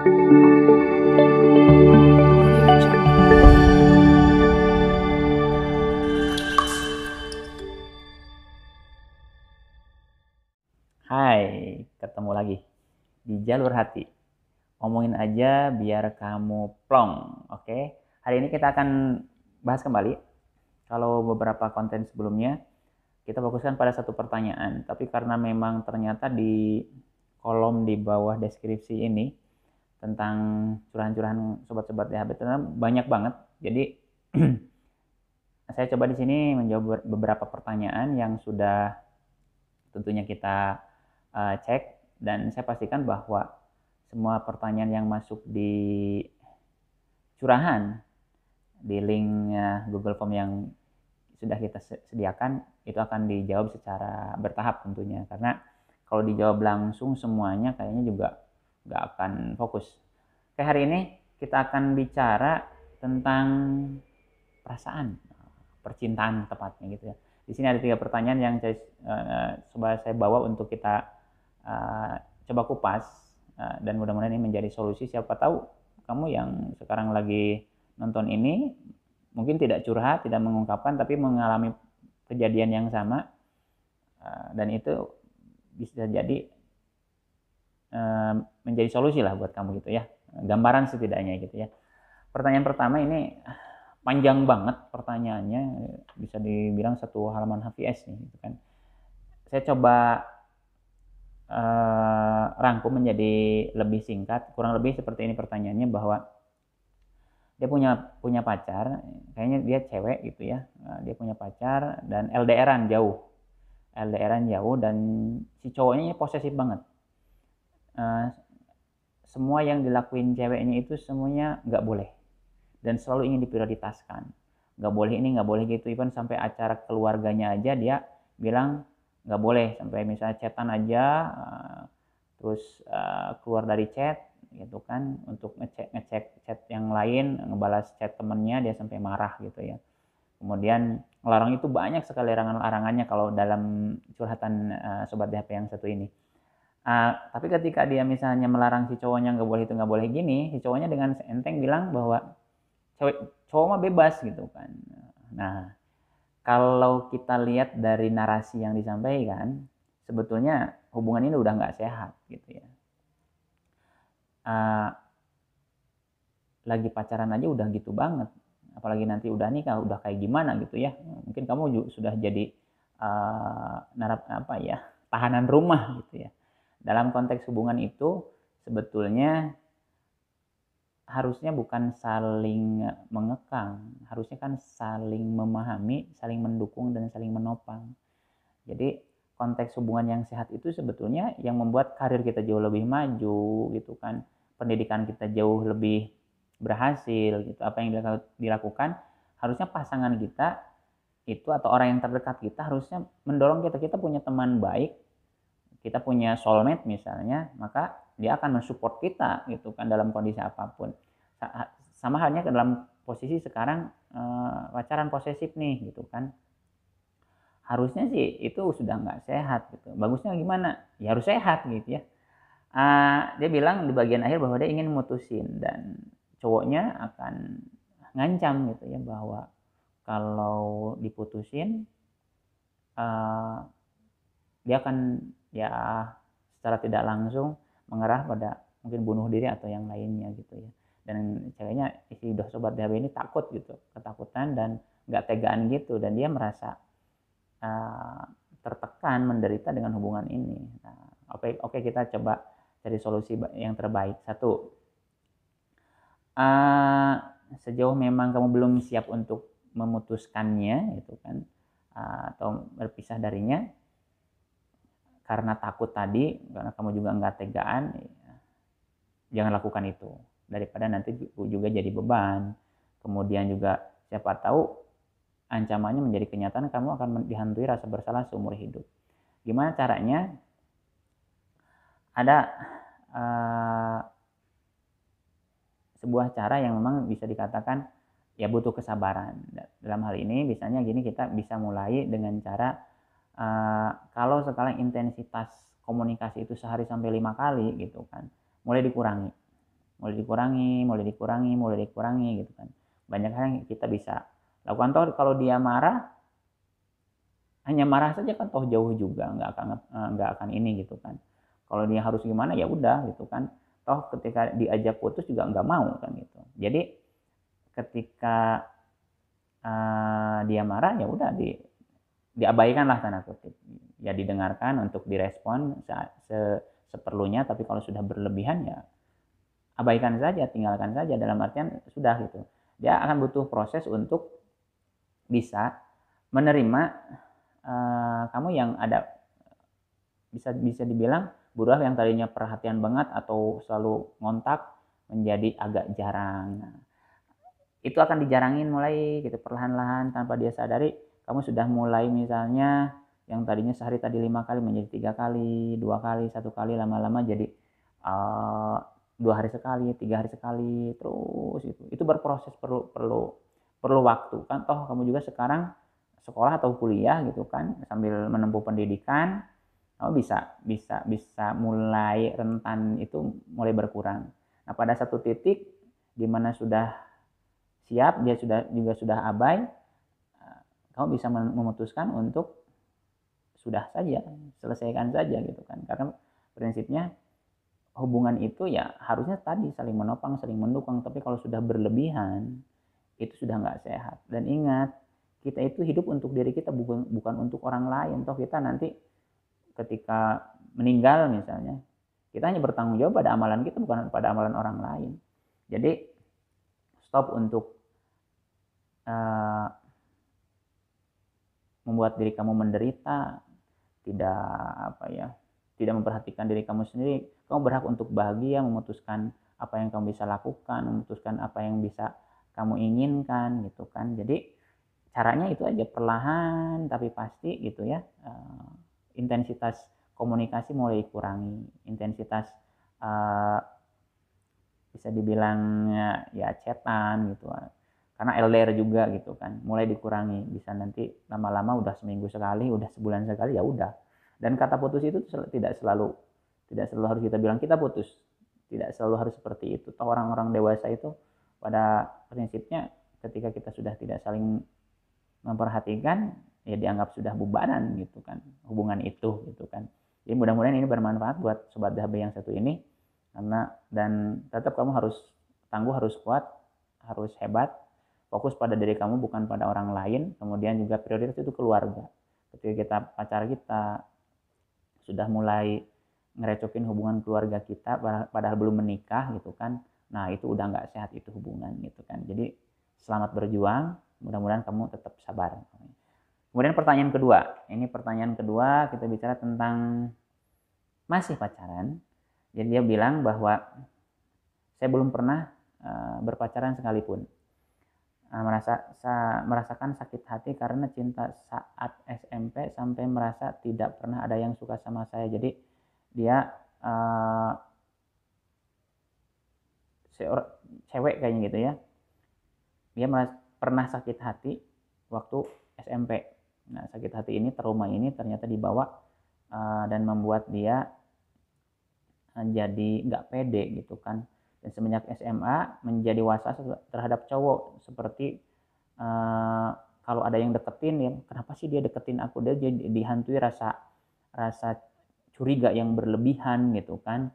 Hai, ketemu lagi di Jalur Hati. Ngomongin aja biar kamu plong, oke? Hari ini kita akan bahas kembali. Kalau beberapa konten sebelumnya kita fokuskan pada satu pertanyaan, tapi karena memang ternyata di kolom di bawah deskripsi ini tentang curahan-curahan sobat-sobat DHB ternyata banyak banget. Jadi saya coba di sini menjawab beberapa pertanyaan yang sudah tentunya kita cek, dan saya pastikan bahwa semua pertanyaan yang masuk di curahan di link Google Form yang sudah kita sediakan itu akan dijawab secara bertahap tentunya, karena kalau dijawab langsung semuanya kayaknya juga nggak akan fokus. Oke, hari ini kita akan bicara tentang perasaan, percintaan tepatnya gitu ya. Di sini ada 3 pertanyaan yang saya bawa untuk kita coba kupas, dan mudah-mudahan ini menjadi solusi. Siapa tahu kamu yang sekarang lagi nonton ini mungkin tidak curhat, tidak mengungkapkan, tapi mengalami kejadian yang sama, dan itu bisa jadi menjadi solusi lah buat kamu gitu ya, gambaran setidaknya gitu ya. Pertanyaan pertama ini panjang banget pertanyaannya, bisa dibilang satu halaman HVS nih gitu kan. Saya coba rangkum menjadi lebih singkat, kurang lebih seperti ini pertanyaannya, bahwa dia punya pacar, kayaknya dia cewek gitu ya, dia punya pacar dan LDRan jauh, dan si cowoknya posesif banget. Semua yang dilakuin ceweknya itu semuanya nggak boleh dan selalu ingin diprioritaskan, nggak boleh ini, nggak boleh gitu. Even sampai acara keluarganya aja dia bilang nggak boleh, sampai misalnya chatan aja, terus keluar dari chat gitu kan, untuk ngecek chat yang lain, ngebalas chat temennya, dia sampai marah gitu ya. Kemudian ngelarang itu banyak sekali larangannya kalau dalam curhatan sobat DHP yang satu ini. Tapi ketika dia misalnya melarang si cowoknya nggak boleh itu, nggak boleh gini, si cowoknya dengan enteng bilang bahwa cowok mah bebas gitu kan. Nah, kalau kita lihat dari narasi yang disampaikan, sebetulnya hubungan ini udah nggak sehat gitu ya. Lagi pacaran aja udah gitu banget, apalagi nanti udah nikah, udah kayak gimana gitu ya. Mungkin kamu juga sudah jadi tahanan rumah gitu ya. Dalam konteks hubungan itu sebetulnya harusnya bukan saling mengekang, harusnya kan saling memahami, saling mendukung, dan saling menopang. Jadi konteks hubungan yang sehat itu sebetulnya yang membuat karir kita jauh lebih maju gitu kan, pendidikan kita jauh lebih berhasil gitu. Apa yang dilakukan, harusnya pasangan kita itu atau orang yang terdekat kita harusnya mendorong kita punya teman baik, kita punya soulmate misalnya, maka dia akan mensupport kita gitu kan dalam kondisi apapun. Sama halnya dalam posisi sekarang pacaran posesif nih gitu kan, harusnya sih itu sudah nggak sehat gitu. Bagusnya gimana? Ya harus sehat gitu ya. Dia bilang di bagian akhir bahwa dia ingin mutusin, dan cowoknya akan ngancam gitu ya, bahwa kalau diputusin dia akan ya secara tidak langsung mengarah pada mungkin bunuh diri atau yang lainnya gitu ya. Dan ceweknya, isi udah sobat DHB ini takut gitu, ketakutan dan nggak tegaan gitu, dan dia merasa tertekan, menderita dengan hubungan ini. Nah, oke, kita coba cari solusi yang terbaik. Satu, sejauh memang kamu belum siap untuk memutuskannya gitu kan, atau berpisah darinya karena takut tadi, karena kamu juga nggak tegaan, jangan lakukan itu, daripada nanti juga jadi beban. Kemudian juga siapa tahu ancamannya menjadi kenyataan, kamu akan dihantui rasa bersalah seumur hidup. Gimana caranya? Ada sebuah cara yang memang bisa dikatakan ya butuh kesabaran. Dalam hal ini misalnya gini, kita bisa mulai dengan cara kalau sekarang intensitas komunikasi itu sehari sampai 5 kali gitu kan, mulai dikurangi. mulai dikurangi gitu kan. Banyak hal yang kita bisa lakukan. Toh kalau dia marah, hanya marah saja kan toh jauh juga, nggak akan ini gitu kan. Kalau dia harus gimana ya udah gitu kan. Toh ketika diajak putus juga nggak mau kan gitu. Jadi ketika dia marah ya udah diabaikan lah tanda kutip, ya didengarkan untuk direspon seperlunya, tapi kalau sudah berlebihan ya abaikan saja, tinggalkan saja, dalam artian sudah gitu. Dia akan butuh proses untuk bisa menerima kamu yang ada, bisa dibilang berubah yang tadinya perhatian banget atau selalu ngontak menjadi agak jarang. Nah, itu akan dijarangin mulai gitu perlahan-lahan tanpa dia sadari. Kamu sudah mulai misalnya yang tadinya sehari tadi 5 kali menjadi 3 kali, 2 kali, 1 kali, lama-lama jadi 2 hari sekali, 3 hari sekali, terus itu berproses, perlu waktu kan. Toh kamu juga sekarang sekolah atau kuliah gitu kan, sambil menempuh pendidikan, kamu bisa mulai rentan itu mulai berkurang. Nah pada satu titik di mana sudah siap, dia sudah abai, kamu bisa memutuskan untuk sudah saja, selesaikan saja gitu kan. Karena prinsipnya hubungan itu ya harusnya tadi saling menopang, saling mendukung. Tapi kalau sudah berlebihan, itu sudah nggak sehat. Dan ingat, kita itu hidup untuk diri kita, bukan untuk orang lain. Toh kita nanti ketika meninggal misalnya, kita hanya bertanggung jawab pada amalan kita, bukan pada amalan orang lain. Jadi stop untuk membuat diri kamu menderita, tidak memperhatikan diri kamu sendiri. Kamu berhak untuk bahagia, memutuskan apa yang kamu bisa lakukan, memutuskan apa yang bisa kamu inginkan gitu kan. Jadi caranya itu aja, perlahan tapi pasti gitu ya. Intensitas komunikasi mulai dikurangi, intensitas bisa dibilang ya chatan gitu, karena LDR juga gitu kan, mulai dikurangi. Bisa nanti lama-lama udah seminggu sekali, udah sebulan sekali, ya udah. Dan kata putus itu tidak selalu harus kita bilang kita putus, tidak selalu harus seperti itu. Toh orang-orang dewasa itu pada prinsipnya ketika kita sudah tidak saling memperhatikan, ya dianggap sudah bubaran gitu kan hubungan itu gitu kan. Jadi mudah-mudahan ini bermanfaat buat sobat DHB yang satu ini, dan tetap kamu harus tangguh, harus kuat, harus hebat. Fokus pada diri kamu, bukan pada orang lain. Kemudian juga prioritas itu keluarga. Ketika pacar kita sudah mulai ngerecokin hubungan keluarga kita padahal belum menikah gitu kan, nah itu udah nggak sehat itu hubungan gitu kan. Jadi selamat berjuang, mudah-mudahan kamu tetap sabar. Kemudian pertanyaan kedua, kita bicara tentang masih pacaran. Jadi dia bilang bahwa saya belum pernah berpacaran sekalipun. Merasakan sakit hati karena cinta saat SMP sampai merasa tidak pernah ada yang suka sama saya. Jadi dia cewek kayaknya gitu ya. Dia pernah sakit hati waktu SMP. Nah sakit hati ini, trauma ini ternyata dibawa dan membuat dia jadi nggak pede gitu kan. Dan semenjak SMA menjadi was-was terhadap cowok, seperti kalau ada yang deketin ya, kenapa sih dia deketin aku, dia jadi dihantui rasa curiga yang berlebihan gitu kan.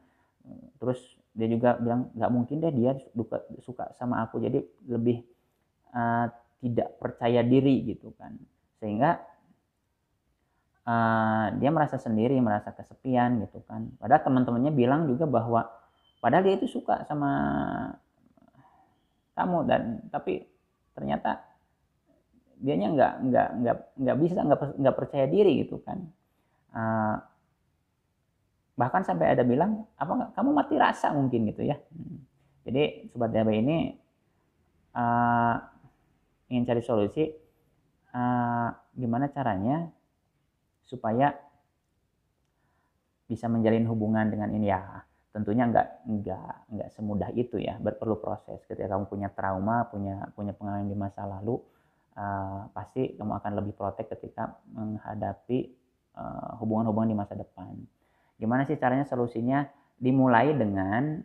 Terus dia juga bilang nggak mungkin deh dia suka sama aku, jadi lebih tidak percaya diri gitu kan, sehingga dia merasa sendiri, merasa kesepian gitu kan. Padahal teman-temannya bilang juga bahwa padahal dia itu suka sama kamu, tapi ternyata dianya nggak bisa, nggak percaya diri gitu kan. Bahkan sampai ada bilang apa kamu mati rasa mungkin gitu ya. Jadi sobat DHB ini ingin cari solusi gimana caranya supaya bisa menjalin hubungan dengan ini ya. Tentunya nggak semudah itu ya, perlu proses. Ketika kamu punya trauma, punya pengalaman di masa lalu, pasti kamu akan lebih protek ketika menghadapi hubungan-hubungan di masa depan. Gimana sih caranya? Solusinya dimulai dengan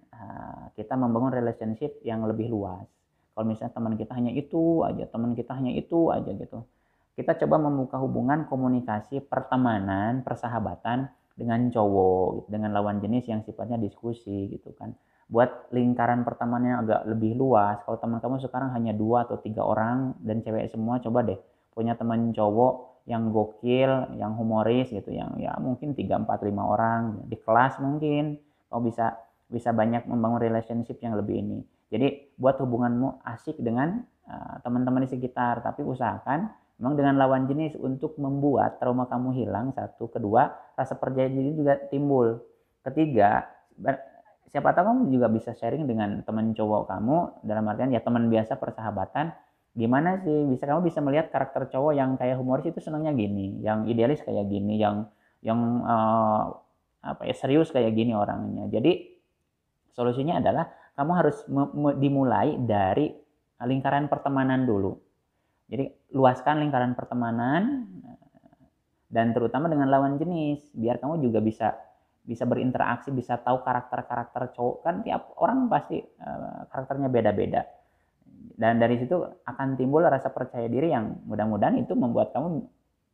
kita membangun relationship yang lebih luas. Kalau misalnya teman kita hanya itu aja gitu. Kita coba membuka hubungan komunikasi pertemanan, persahabatan dengan cowok, dengan lawan jenis yang sifatnya diskusi gitu kan. Buat lingkaran pertemanannya agak lebih luas. Kalau teman kamu sekarang hanya 2 atau 3 orang dan cewek semua, coba deh punya teman cowok yang gokil, yang humoris gitu, yang ya mungkin 3, 4, 5 orang di kelas mungkin. Kamu bisa banyak membangun relationship yang lebih ini. Jadi buat hubunganmu asik dengan teman-teman di sekitar, tapi usahakan memang dengan lawan jenis untuk membuat trauma kamu hilang. Satu, kedua, rasa percaya diri juga timbul. Ketiga, siapa tahu kamu juga bisa sharing dengan teman cowok kamu, dalam artian ya teman biasa persahabatan. Gimana sih kamu bisa melihat karakter cowok yang kayak humoris itu senangnya gini, yang idealis kayak gini, yang serius kayak gini orangnya. Jadi solusinya adalah kamu harus dimulai dari lingkaran pertemanan dulu. Jadi luaskan lingkaran pertemanan dan terutama dengan lawan jenis, biar kamu juga bisa berinteraksi, bisa tahu karakter cowok. Kan tiap orang pasti karakternya beda-beda. Dan dari situ akan timbul rasa percaya diri yang mudah-mudahan itu membuat kamu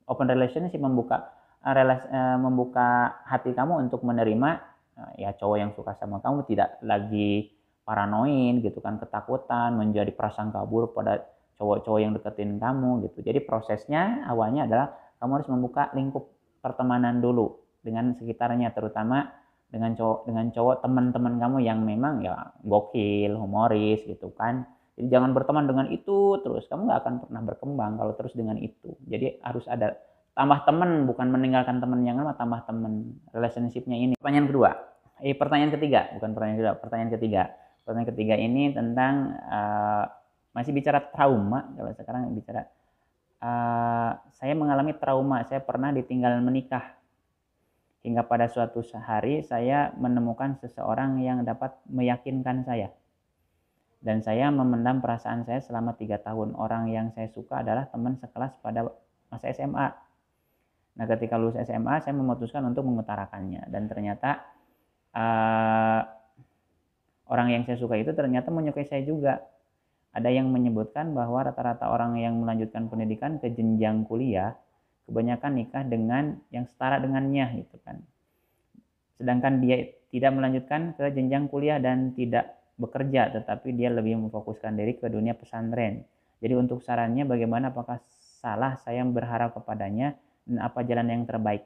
open relationship, membuka hati kamu untuk menerima ya cowok yang suka sama kamu, tidak lagi paranoid gitu kan, ketakutan, menjadi prasangka buruk pada cowok-cowok yang deketin kamu gitu. Jadi prosesnya awalnya adalah kamu harus membuka lingkup pertemanan dulu dengan sekitarnya, terutama dengan cowok teman-teman kamu yang memang ya gokil, humoris gitu kan. Jadi jangan berteman dengan itu terus, kamu nggak akan pernah berkembang kalau terus dengan itu. Jadi harus ada tambah teman, bukan meninggalkan teman yang lama, tambah teman. Relationship-nya ini. Pertanyaan ketiga, bukan pertanyaan kedua, pertanyaan ketiga. Pertanyaan ketiga ini tentang masih bicara trauma. Kalau sekarang bicara saya mengalami trauma, saya pernah ditinggal menikah. Hingga pada suatu hari saya menemukan seseorang yang dapat meyakinkan saya. Dan saya memendam perasaan saya selama 3 tahun. Orang yang saya suka adalah teman sekelas pada masa SMA. Nah, ketika lulus SMA, saya memutuskan untuk mengutarakannya. Dan ternyata orang yang saya suka itu ternyata menyukai saya juga. Ada yang menyebutkan bahwa rata-rata orang yang melanjutkan pendidikan ke jenjang kuliah, kebanyakan nikah dengan yang setara dengannya gitu kan. Sedangkan dia tidak melanjutkan ke jenjang kuliah dan tidak bekerja, tetapi dia lebih memfokuskan diri ke dunia pesantren. Jadi untuk sarannya bagaimana, apakah salah saya berharap kepadanya dan apa jalan yang terbaik?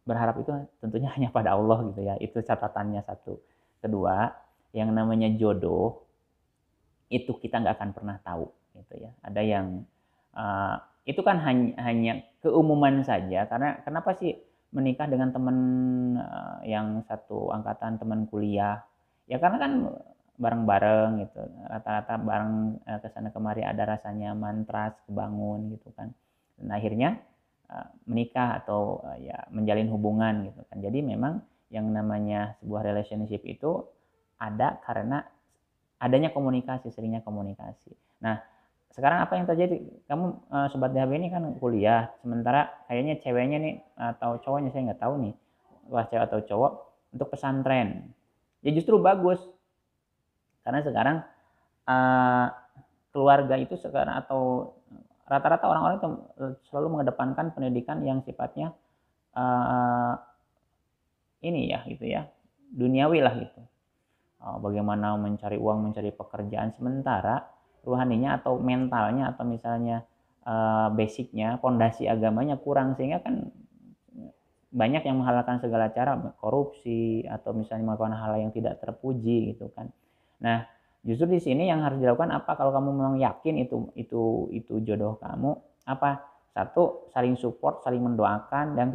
Berharap itu tentunya hanya pada Allah gitu ya, itu catatannya satu. Kedua, yang namanya jodoh itu kita nggak akan pernah tahu gitu ya. Ada yang itu kan hanya keumuman saja, karena kenapa sih menikah dengan teman yang satu angkatan, teman kuliah? Ya karena kan bareng-bareng gitu, rata-rata bareng kesana kemari, ada rasa nyaman, trust, kebangun gitu kan, dan akhirnya menikah atau ya menjalin hubungan gitu kan. Jadi memang yang namanya sebuah relationship itu ada karena adanya komunikasi, seringnya komunikasi. Nah, sekarang apa yang terjadi? Kamu sobat DHB ini kan kuliah, sementara kayaknya ceweknya nih atau cowoknya, saya nggak tahu nih, wah cewek atau cowok, untuk pesantren. Ya justru bagus, karena sekarang keluarga itu sekarang atau rata-rata orang-orang itu selalu mengedepankan pendidikan yang sifatnya ini ya gitu ya, duniawi lah gitu. Bagaimana mencari uang, mencari pekerjaan, sementara rohaninya atau mentalnya atau misalnya basicnya, fondasi agamanya kurang, sehingga kan banyak yang menghalalkan segala cara, korupsi atau misalnya melakukan hal yang tidak terpuji gitu kan. Nah, justru di sini yang harus dilakukan apa? Kalau kamu memang yakin itu jodoh kamu, apa? Satu, saling support, saling mendoakan. Dan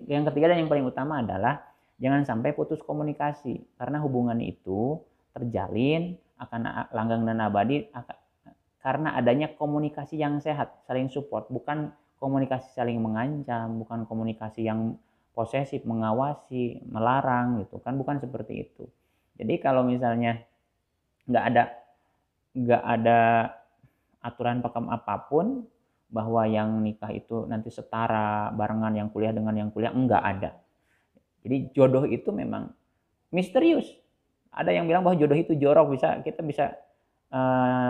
yang ketiga dan yang paling utama adalah jangan sampai putus komunikasi, karena hubungan itu terjalin akan langgeng dan abadi karena adanya komunikasi yang sehat, saling support, bukan komunikasi saling mengancam, bukan komunikasi yang posesif, mengawasi, melarang gitu kan, bukan seperti itu. Jadi kalau misalnya nggak ada aturan pakem apapun bahwa yang nikah itu nanti setara barengan yang kuliah dengan yang kuliah, enggak ada. Jadi jodoh itu memang misterius. Ada yang bilang bahwa jodoh itu jorok, kita bisa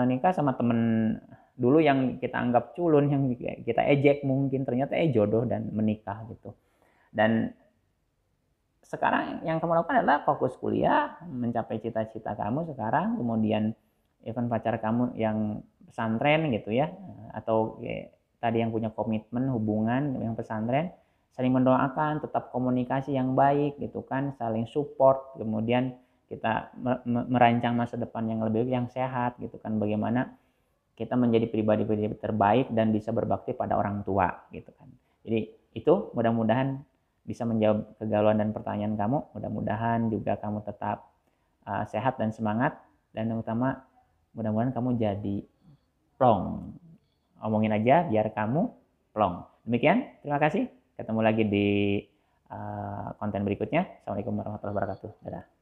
nikah sama temen dulu yang kita anggap culun, yang kita ejek, mungkin ternyata jodoh dan menikah gitu. Dan sekarang yang kamu lakukan adalah fokus kuliah, mencapai cita-cita kamu sekarang, kemudian even pacar kamu yang pesantren gitu ya, atau tadi yang punya komitmen hubungan yang pesantren, saling mendoakan, tetap komunikasi yang baik gitu kan, saling support, kemudian kita merancang masa depan yang lebih baik, yang sehat gitu kan, bagaimana kita menjadi pribadi-pribadi terbaik dan bisa berbakti pada orang tua gitu kan. Jadi itu mudah-mudahan bisa menjawab kegalauan dan pertanyaan kamu. Mudah-mudahan juga kamu tetap sehat dan semangat, dan yang utama mudah-mudahan kamu jadi plong. Omongin aja biar kamu plong. Demikian, terima kasih. Ketemu lagi di konten berikutnya. Assalamualaikum warahmatullahi wabarakatuh. Dadah.